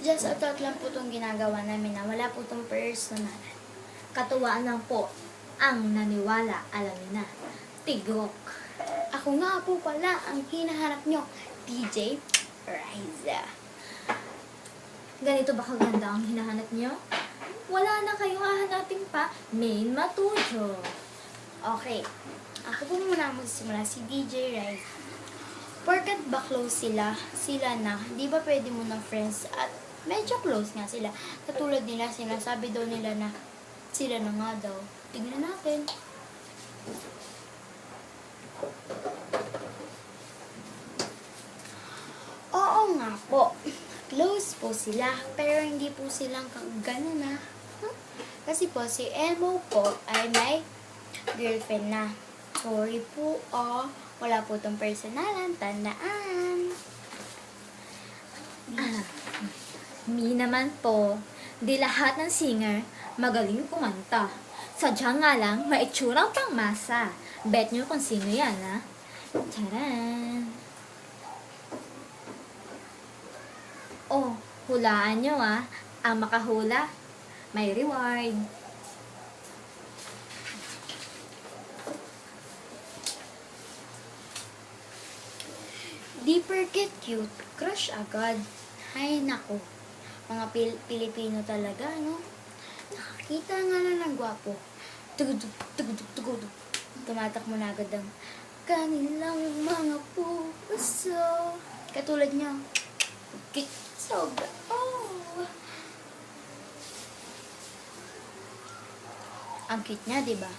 Just a thought lang po itong ginagawa namin na wala po itong personal. Katuwaan lang po ang naniwala, alam niyo na. Tigok. Ako nga po pala ang hinahanap nyo, DJ Riza. Ganito ba kaganda ang hinahanap niyo? Wala na kayong hahanapin pa, Main Matujo. Okay, ako po muna magsimula, si DJ Riza. Porkat ba close sila na, di ba pwede mo ng friends at medyo close nga sila. Katulad nila, sinasabi daw nila na sila na nga daw. Tignan natin. Oo nga po. Close po sila. Pero hindi po silang gano'n na. Kasi po, si Elmo po ay may girlfriend na. Sorry po, wala po itong personalan. Tandaan. Me naman po, di lahat ng singer magaling kumanta. Sadya nga lang, maitsurang pangmasa. Bet nyo kung sino yan, ha? Charan! Oh, hulaan nyo, ha? Ang makahula, may reward. Di porket cute, crush agad. Ay, nako. Mga Pilipino talaga, no? Nakakita nga lang ng gwapo. Tugudug, tugudug, tugudug. Tumatak mo na agad ang kanilang mga puso. Katulad niya. Sobra. Oh. Ang cute niya, di ba?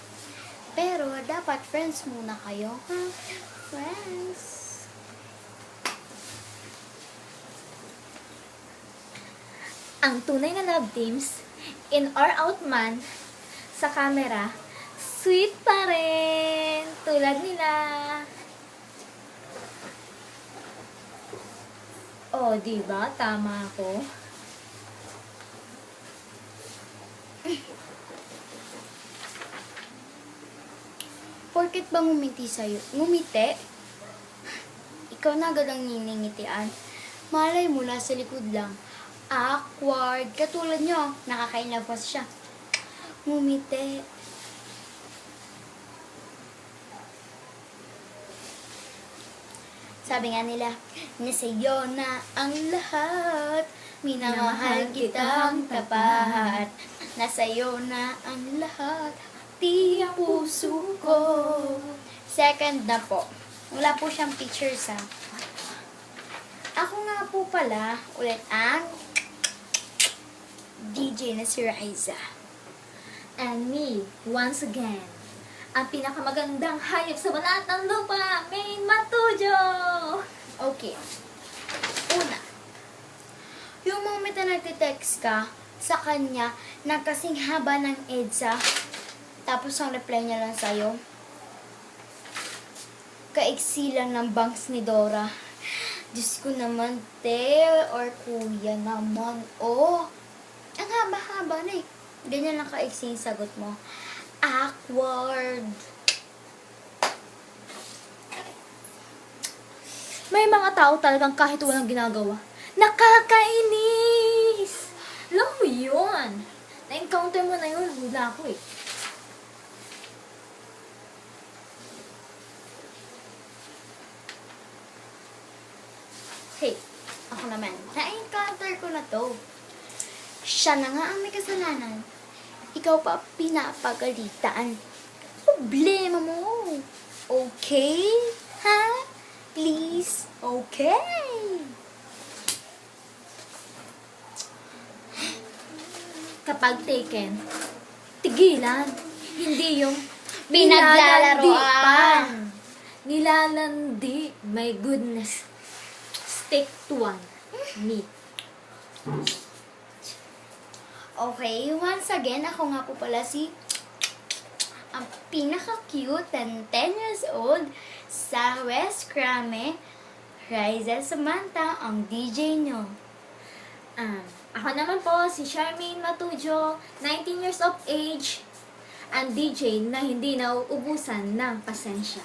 Pero, dapat friends muna kayo, ha? Friends. Ang tunay na love teams, in or out man, sa camera, sweet pa rin. Tulad nila. Oh, diba? Tama ako. Porket ba ngumiti sa'yo? Ngumiti? Ikaw na agad ang niningitian. Malay mo na sa likod lang. Awkward. Katulad nyo, nakakainabas siya. Ngumiti. Sabi nga nila, nasa'yo na ang lahat. Minamahal kitang tapat. Nasa'yo na ang lahat. Di puso ko. Second na po. Wala po siyang pictures, ha. Ako nga po pala, ulit ang DJ na si Riza. And me, once again, ang pinakamagandang hayop sa balat ng lupa, Main Matujo! Okay. Una, yung moment na nagtitext ka sa kanya na kasing haba ng EDSA, tapos ang reply niya lang sa'yo, kaiksi lang ng bangs ni Dora. Diyos ko naman, te, or kuya naman, ang haba-haba na eh. Ganyan lang kaiksi yung sagot mo. Awkward. May mga tao talagang kahit walang ginagawa, nakakainis! Alam mo yun? Na-encounter mo na yun, hula ako eh. Hey, ako naman. Na-encounter ko na to. Siya na nga ang may kasalanan. Ikaw pa pinapagalitan. Problema mo. Okay? Ha? Please? Okay? Kapag taken, tigilan. Hindi yung Pinaglalaroan. Nilalandi. My goodness. Stick to one. Me. Okay, once again, ako nga po pala si ang pinaka-cute and 10 years old sa West Crame, Riza Samantha, ang DJ nyo. Ako naman po, si Charmaine Matujo, 19 years of age, ang DJ na hindi nauubusan ng pasensya.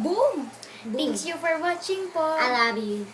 Boom! Boom. Thanks you for watching po. I love you.